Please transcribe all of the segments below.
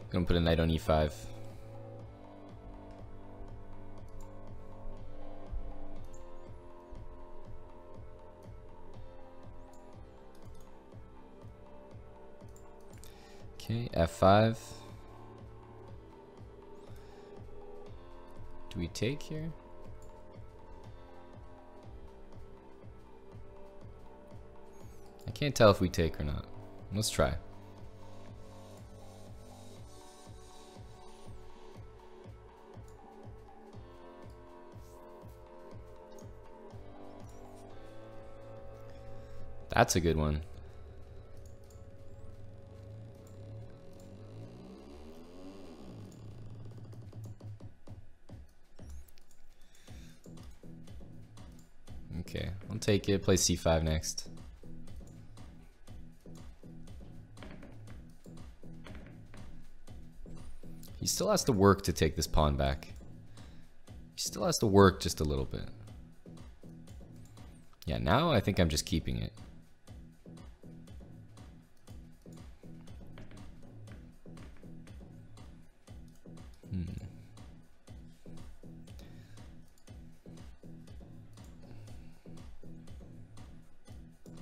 Gonna put a knight on e5. Okay, f5. Do we take here? I can't tell if we take or not. Let's try. That's a good one. Okay, I'll take it. Play c5 next. He still has to work to take this pawn back. He still has to work just a little bit. Yeah, now I think I'm just keeping it.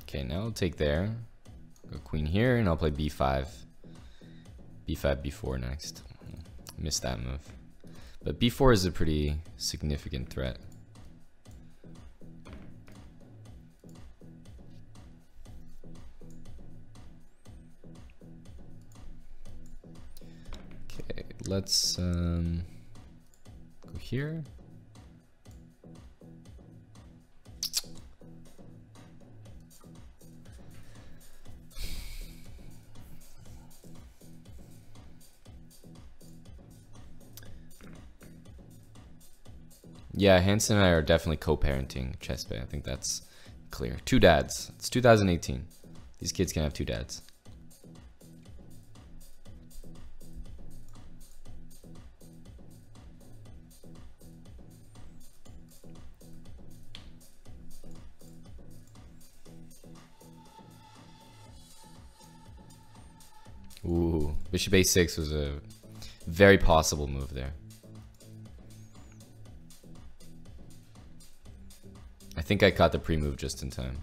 Okay, now I'll take there. Go queen here, and I'll play b5. b5, b4 next. Missed that move. But b4 is a pretty significant threat. Okay, let's go here. Yeah, Hanson and I are definitely co-parenting Chespe. I think that's clear. Two dads. It's 2018. These kids can have two dads. Ooh, bishop a6 was a very possible move there. I think I caught the pre-move just in time.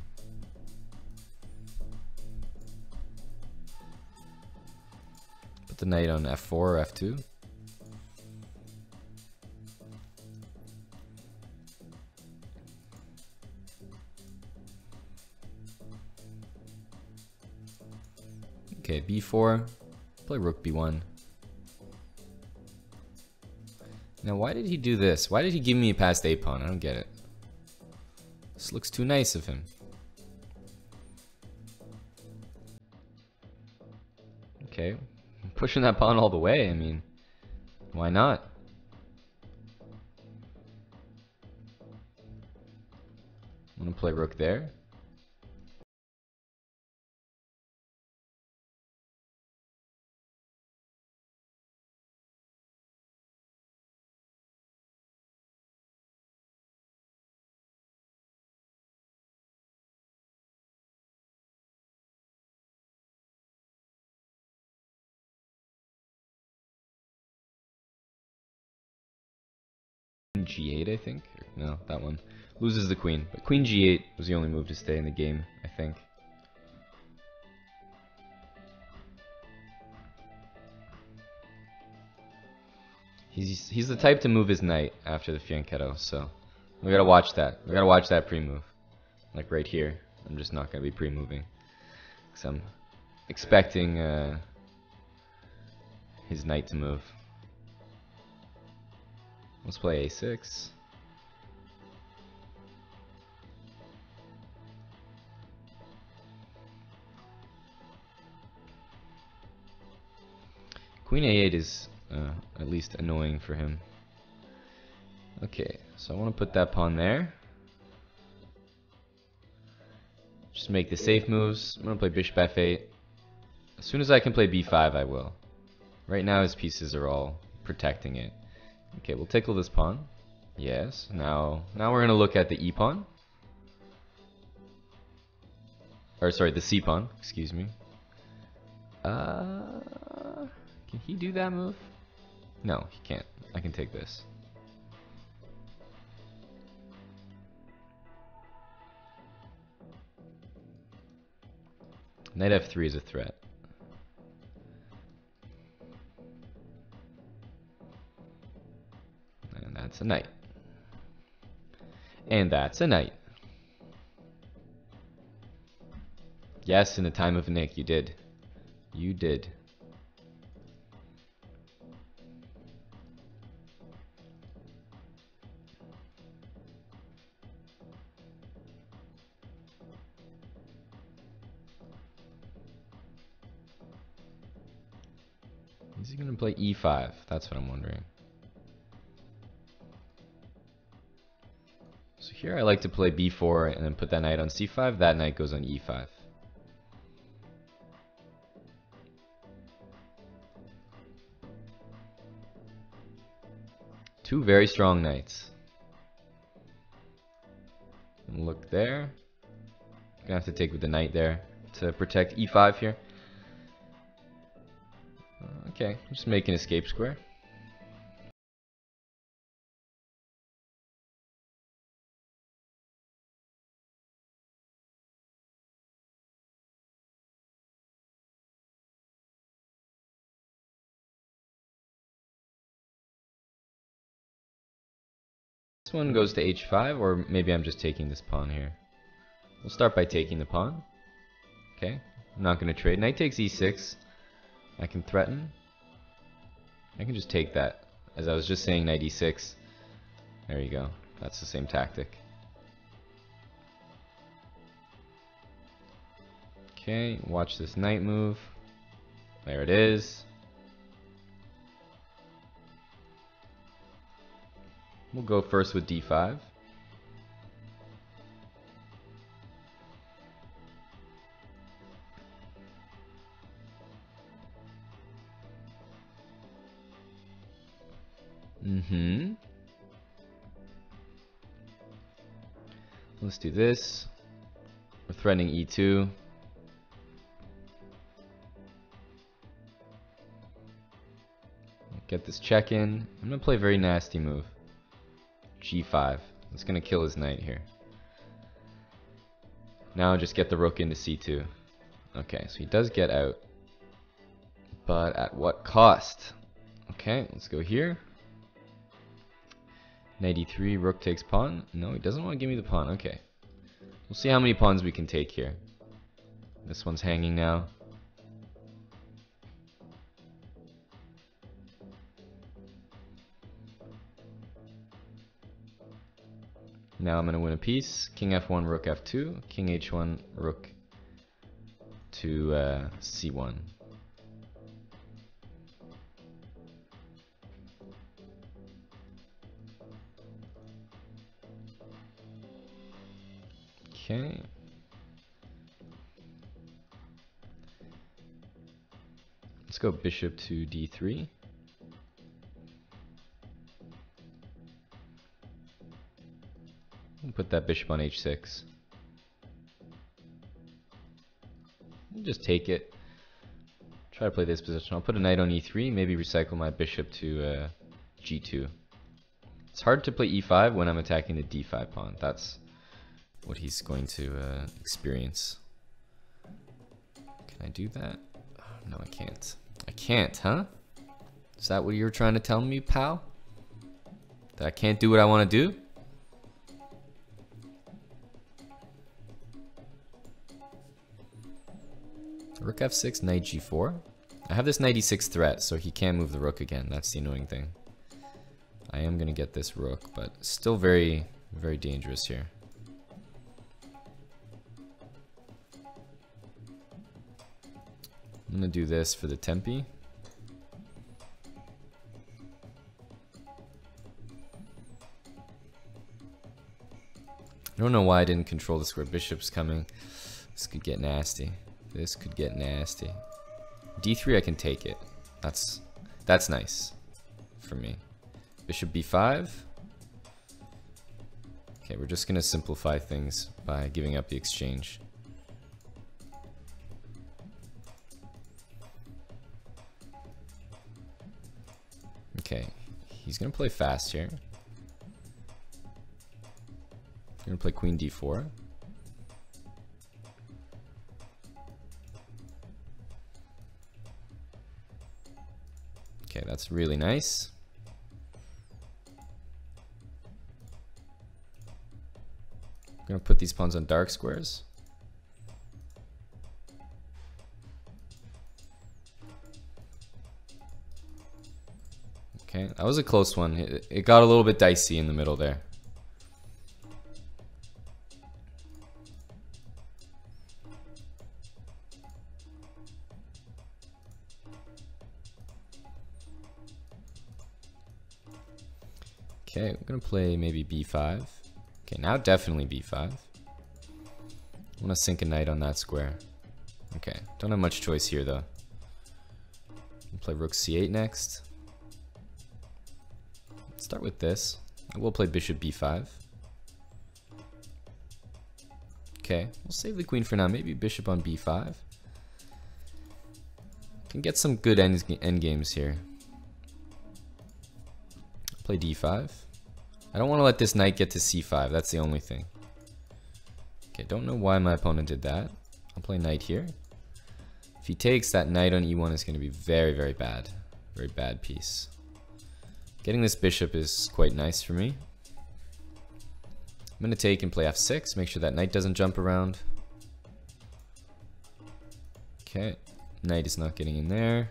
Put the knight on f4 or f2. Okay, b4. Play rook b1. Now, why did he do this? Why did he give me a passed a pawn? I don't get it. This looks too nice of him. Okay, I'm pushing that pawn all the way. I mean, why not? I'm gonna play rook there. G8, I think. No, that one loses the queen. But queen G8 was the only move to stay in the game, I think. He's the type to move his knight after the fianchetto, so we gotta watch that. We gotta watch that pre-move. Like right here. I'm just not gonna be pre-moving, because I'm expecting his knight to move. Let's play a6. Queen a8 is at least annoying for him. Okay, so I want to put that pawn there. Just make the safe moves. I'm going to play bishop f8. As soon as I can play b5, I will. Right now his pieces are all protecting it. Okay, we'll tickle this pawn. Yes, now we're going to look at the e pawn. Or sorry, the c pawn, excuse me. Can he do that move? No, he can't. I can take this. Knight f3 is a threat. And that's a knight. And that's a knight. Yes, in the time of Nick, you did. You did. Is he going to play e5? That's what I'm wondering. So here I like to play b4 and then put that knight on c5. That knight goes on e5. Two very strong knights. And look there. Gonna have to take with the knight there to protect e5 here. Okay, just make an escape square. This one goes to h5, or maybe I'm just taking this pawn here. We'll start by taking the pawn. Okay, I'm not going to trade. Knight takes e6. I can threaten. I can just take that. As I was just saying, knight e6. There you go. That's the same tactic. Okay, watch this knight move. There it is. We'll go first with d5. Let's do this. We're threatening e2. Get this check in. I'm going to play a very nasty move. g5. It's going to kill his knight here. Now just get the rook into c2. Okay, so he does get out. But at what cost? Okay, let's go here. Knight e3, rook takes pawn. No, he doesn't want to give me the pawn. Okay. We'll see how many pawns we can take here. This one's hanging now. Now I'm going to win a piece. King f1, rook f2. King h1, rook to c1. Okay. Let's go bishop to d3. Put that bishop on h6. Just take it. Try to play this position. I'll put a knight on e3. Maybe recycle my bishop to g2. It's hard to play e5 when I'm attacking the d5 pawn. That's what he's going to experience. Can I do that? Oh, no, I can't. I can't, huh? Is that what you were trying to tell me, pal? That I can't do what I want to do? Rook f6, knight g4. I have this knight e6 threat, so he can't move the rook again. That's the annoying thing. I am going to get this rook, but still very, very dangerous here. I'm going to do this for the tempi. don't know why I didn't control the square. Bishop's coming. This could get nasty. This could get nasty. D3, I can take it. That's nice for me. Bishop B5. Okay, we're just gonna simplify things by giving up the exchange. Okay, he's gonna play fast here. He's gonna play Queen D4. Okay, that's really nice. I'm gonna put these pawns on dark squares. Okay, that was a close one. It got a little bit dicey in the middle there. Okay, I'm gonna play maybe B5. Okay, now definitely B5. I want to sink a knight on that square. Okay, don't have much choice here though. I'll play Rook C8 next. Let's start with this. I will play Bishop B5. Okay, we'll save the queen for now. Maybe Bishop on B5. Can get some good end games here. Play D5. I don't want to let this knight get to C5. That's the only thing. Okay, don't know why my opponent did that. I'll play knight here. If he takes, that knight on E1 is going to be very, very bad. Very bad piece. Getting this bishop is quite nice for me. I'm going to take and play F6. Make sure that knight doesn't jump around. Okay, knight is not getting in there.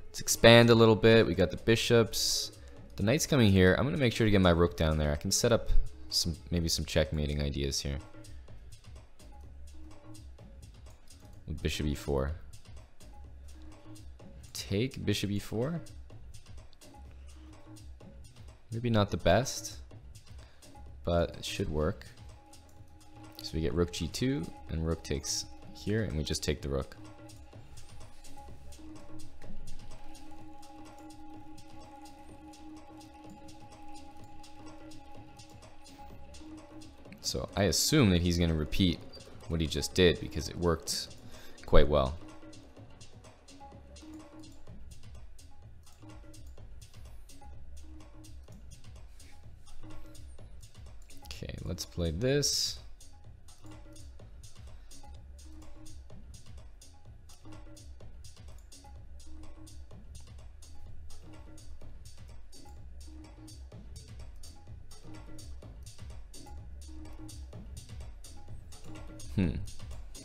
Let's expand a little bit. We got the bishops. The knight's coming here. I'm going to make sure to get my rook down there. I can set up maybe some checkmating ideas here. With Bishop E4. Take Bishop E4. Maybe not the best, but it should work. So we get Rook G2, and Rook takes here, and we just take the rook. So I assume that he's going to repeat what he just did because it worked quite well. Okay, let's play this.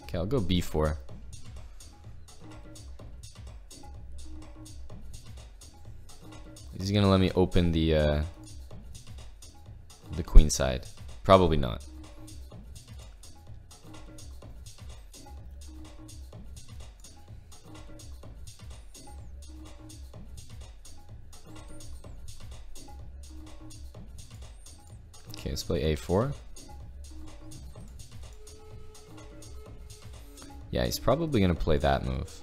Okay, I'll go B4. Is he gonna let me open the queen side? Probably not. Okay, let's play A4. Yeah, he's probably gonna play that move.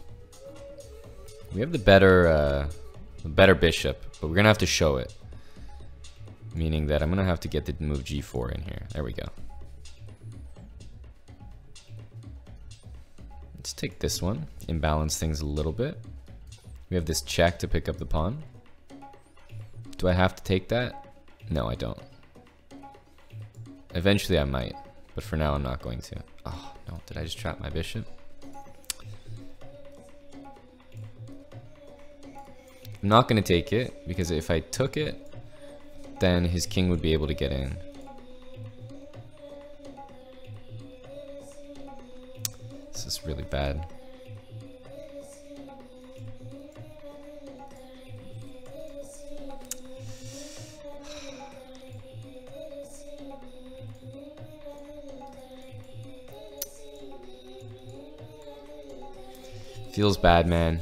We have the better bishop, but we're gonna have to show it. Meaning that I'm gonna have to get the move G4 in here. There we go. Let's take this one, imbalance things a little bit. We have this check to pick up the pawn. Do I have to take that? No, I don't. Eventually I might, but for now I'm not going to. Oh no, did I just trap my bishop? I'm not going to take it, because if I took it, then his king would be able to get in. This is really bad. Feels bad, man.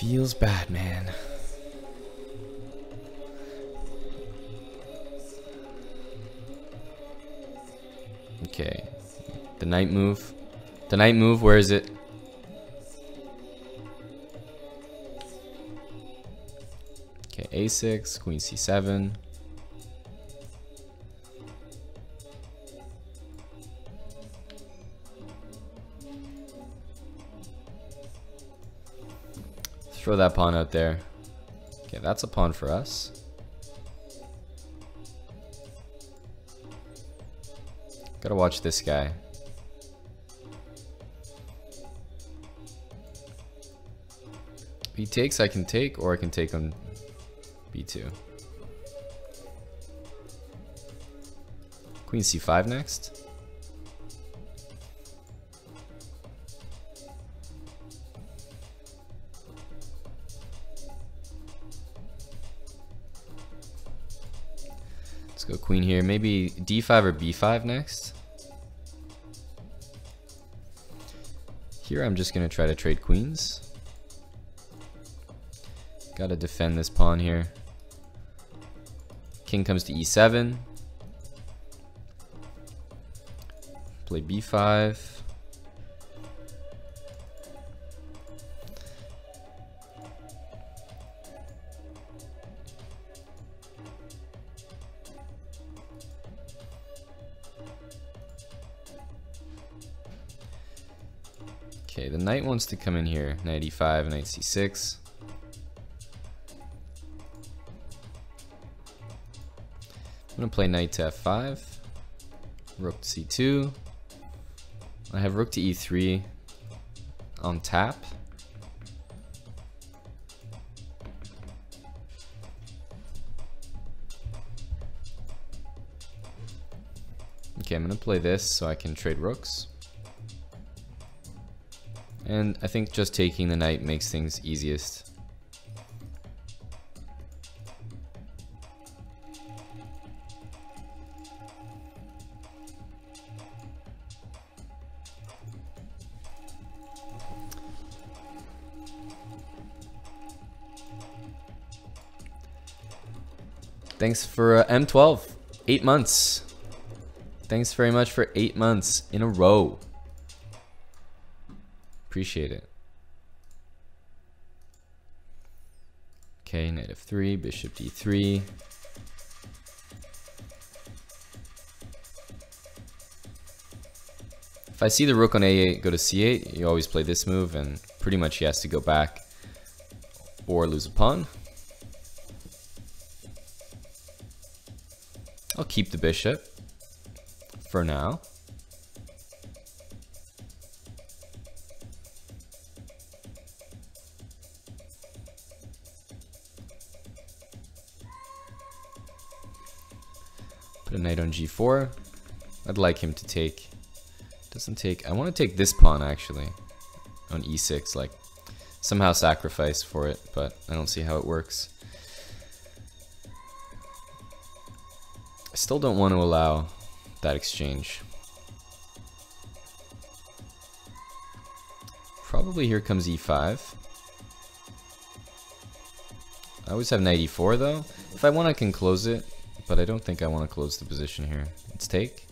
Feels bad, man. Okay. The knight move. The knight move, where is it? Okay, a6, queen c7. Throw that pawn out there. Okay, that's a pawn for us. Gotta watch this guy. If he takes, I can take, or I can take on b2. Queen c5 next. Let's go queen here. Maybe d5 or b5 next. Here I'm just gonna try to trade queens. Gotta defend this pawn here. King comes to e7. Play b5. Okay, the knight wants to come in here. Knight e5, knight c6. I'm gonna play knight to f5, rook to c2. I have rook to e3 on tap. Okay, I'm gonna play this so I can trade rooks. And I think just taking the knight makes things easiest. Thanks for M12, 8 months. Thanks very much for 8 months in a row. Appreciate it. Okay, knight f3, bishop d3. If I see the rook on a8 go to c8, you always play this move, and pretty much he has to go back or lose a pawn. I'll keep the bishop for now. Put a knight on g4. I'd like him to take. Doesn't take. I want to take this pawn actually on e6, like somehow sacrifice for it, but I don't see how it works. I still don't want to allow that exchange. Probably here comes e5. I always have knight e4 though. If I want, I can close it, but I don't think I want to close the position here. Let's take.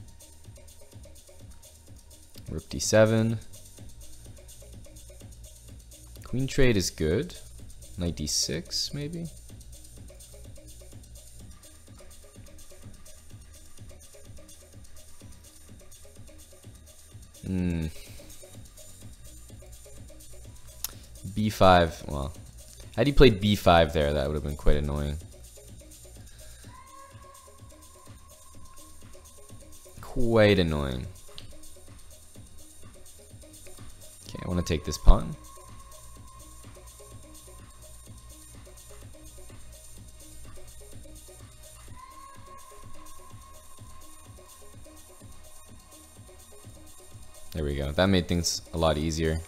Rook d7. Queen trade is good. Knight d6 maybe. b5. Well, had he played b5 there, that would have been quite annoying. Quite annoying. Okay, I want to take this pawn. There we go. That made things a lot easier.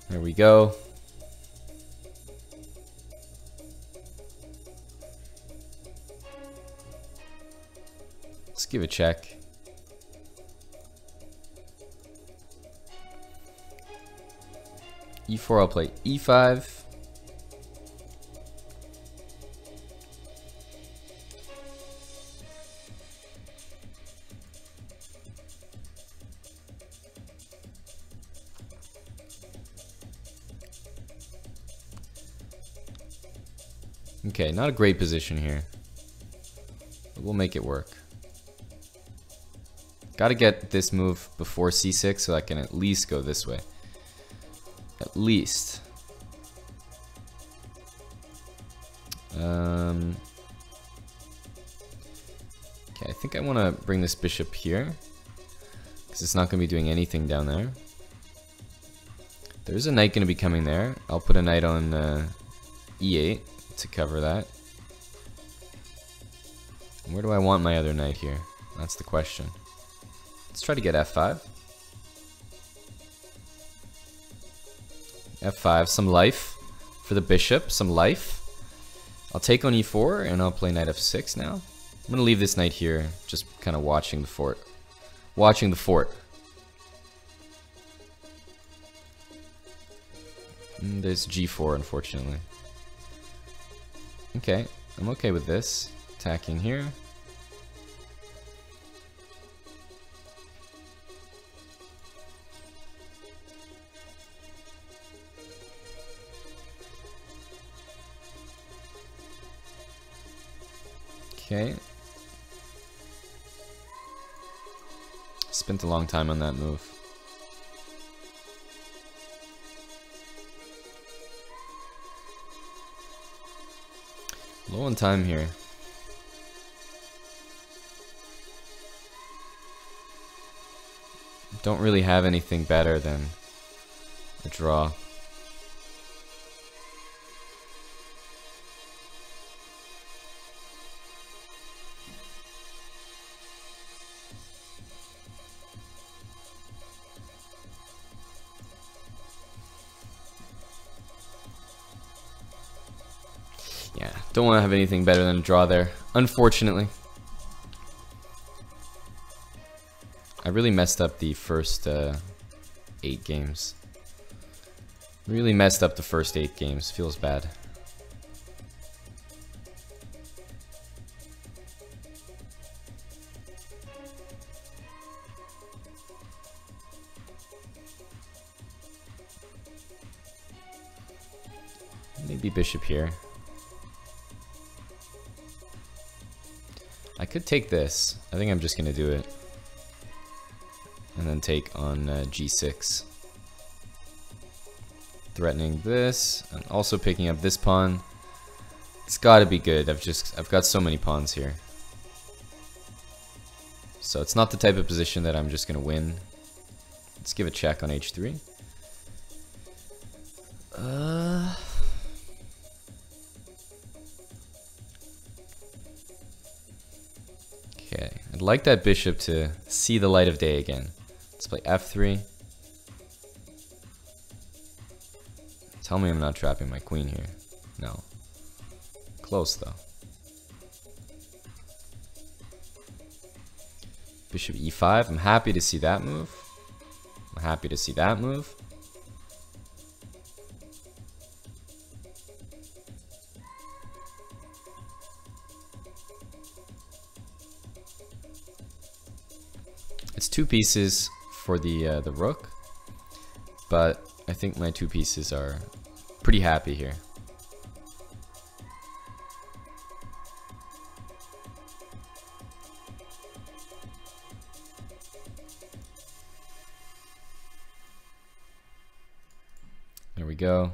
There we go. Let's give a check. E4, I'll play E5. Okay, not a great position here, but we'll make it work. Gotta get this move before c6 so I can at least go this way. At least. Okay, I think I want to bring this bishop here, because it's not going to be doing anything down there. There's a knight going to be coming there. I'll put a knight on e8 to cover that. Where do I want my other knight here? That's the question. Let's try to get f5. f5, some life for the bishop, some life. I'll take on e4 and I'll play knight f6 now. I'm gonna leave this knight here, just kind of watching the fort. Watching the fort. There's g4, unfortunately. Okay, I'm okay with this. Attacking here. Okay. Spent a long time on that move. Low on time here. Don't really have anything better than a draw. Yeah, don't want to have anything better than a draw there, unfortunately. I really messed up the first 8 games. Really messed up the first 8 games. Feels bad. Maybe bishop here. I could take this. I think I'm just gonna do it. And then take on g6. Threatening this, and also picking up this pawn. It's gotta be good. I've got so many pawns here. So it's not the type of position that I'm just gonna win. Let's give a check on h3. Okay, I'd like that bishop to see the light of day again. Let's play f3. Tell me I'm not trapping my queen here. No. Close though. Bishop e5. I'm happy to see that move. I'm happy to see that move. It's 2 pieces for the rook, but I think my 2 pieces are pretty happy here. There we go.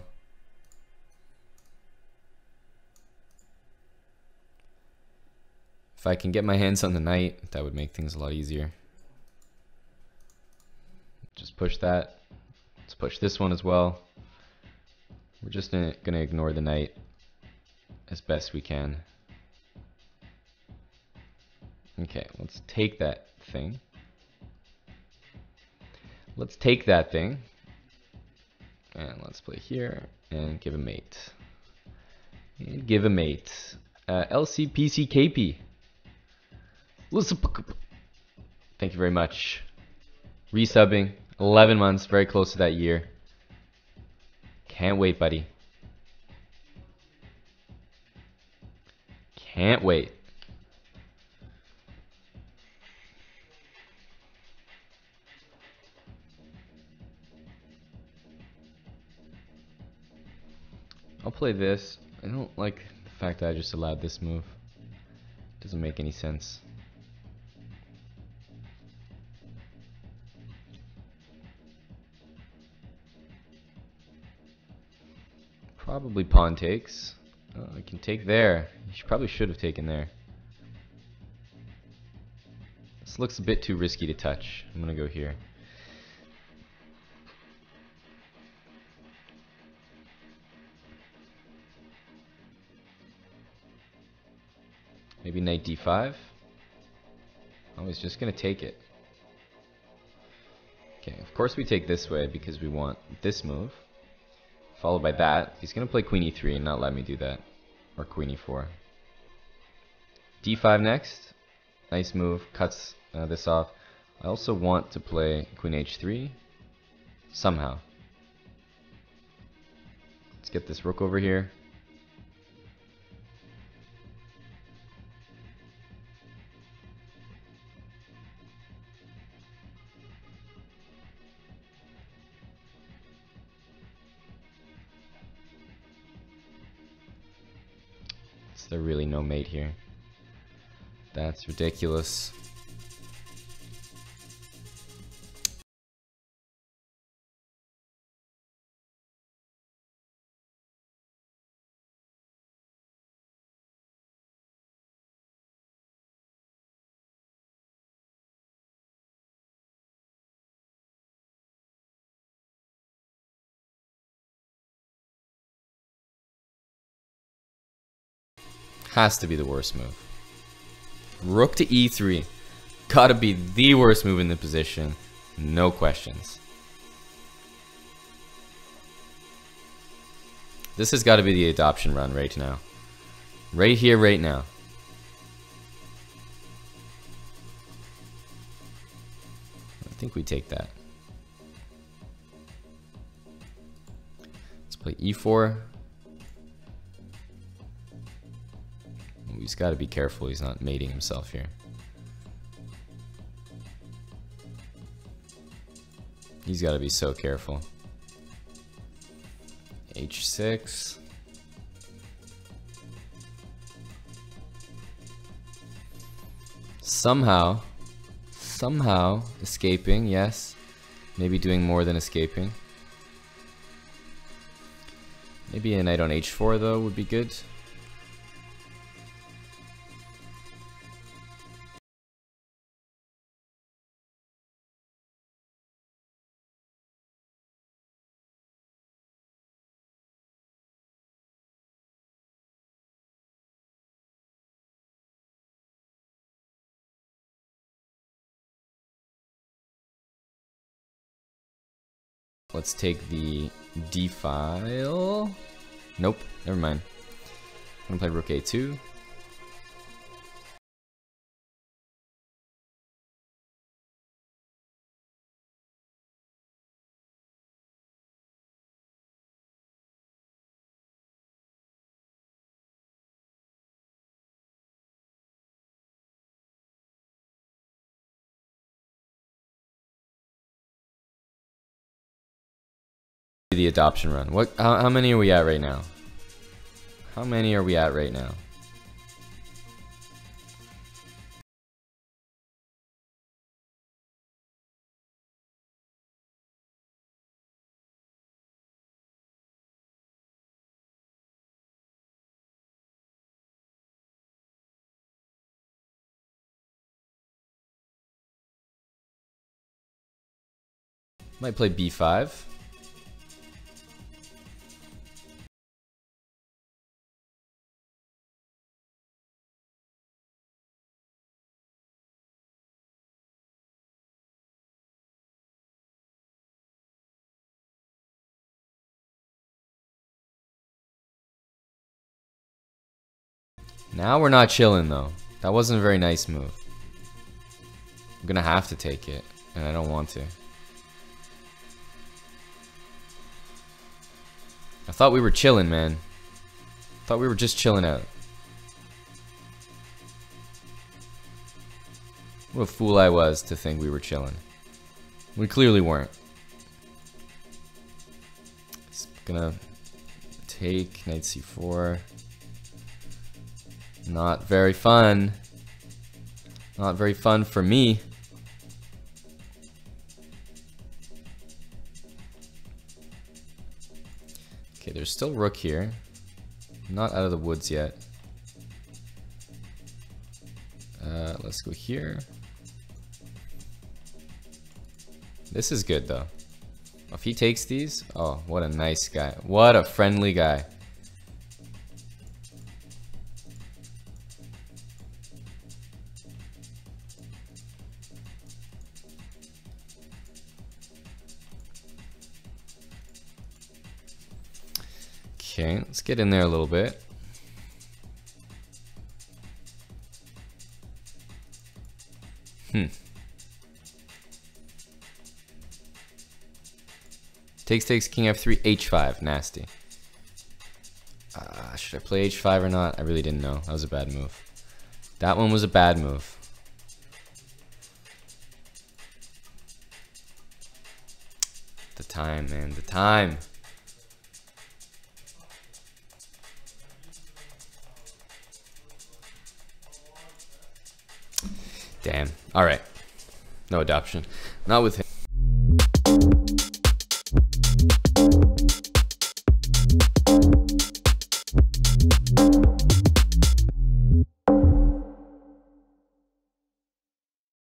If I can get my hands on the knight, that would make things a lot easier. Just push that. Let's push this one as well. We're just gonna ignore the knight as best we can. Okay, let's take that thing. Let's take that thing. And let's play here and give a mate. And give a mate. LCPCKP. Thank you very much. Resubbing. 11 months. Very close to that year. Can't wait, buddy. Can't wait. I'll play this. I don't like the fact that I just allowed this move. Doesn't make any sense. Probably pawn takes. I can take there. You probably should have taken there. This looks a bit too risky to touch. I'm gonna go here. Maybe knight d5. I was just gonna take it. Okay, of course we take this way because we want this move. Followed by that. He's gonna play queen e3 and not let me do that. Or queen e4. d5 next. Nice move. Cuts this off. I also want to play queen h3. Somehow. Let's get this rook over here. There's really no mate here. That's ridiculous. Has to be the worst move. Rook to e3. Gotta be the worst move in the position. No questions. This has got to be the adoption run right now. Right here, right now. I think we take that. Let's play e4. He's got to be careful he's not mating himself here. He's got to be so careful. h6. Somehow escaping, yes. Maybe doing more than escaping. Maybe a knight on h4 though would be good. Let's take the d file. Nope, never mind. I'm gonna play rook a2. The adoption run. What? How many are we at right now? How many are we at right now? Might play b5. Now we're not chilling though. That wasn't a very nice move. I'm gonna have to take it, and I don't want to. I thought we were chilling, man. I thought we were just chilling out. What a fool I was to think we were chilling. We clearly weren't. It's gonna take knight c4. Not very fun. Not very fun for me. Okay, there's still rook here. Not out of the woods yet. Let's go here. This is good though. If he takes these, oh, what a nice guy. What a friendly guy. Okay, let's get in there a little bit. Takes king f3, h5, nasty. Should I play h5 or not? I really didn't know. That was a bad move. That one was a bad move. The time, man, the time. Damn. All right. No adoption. Not with him.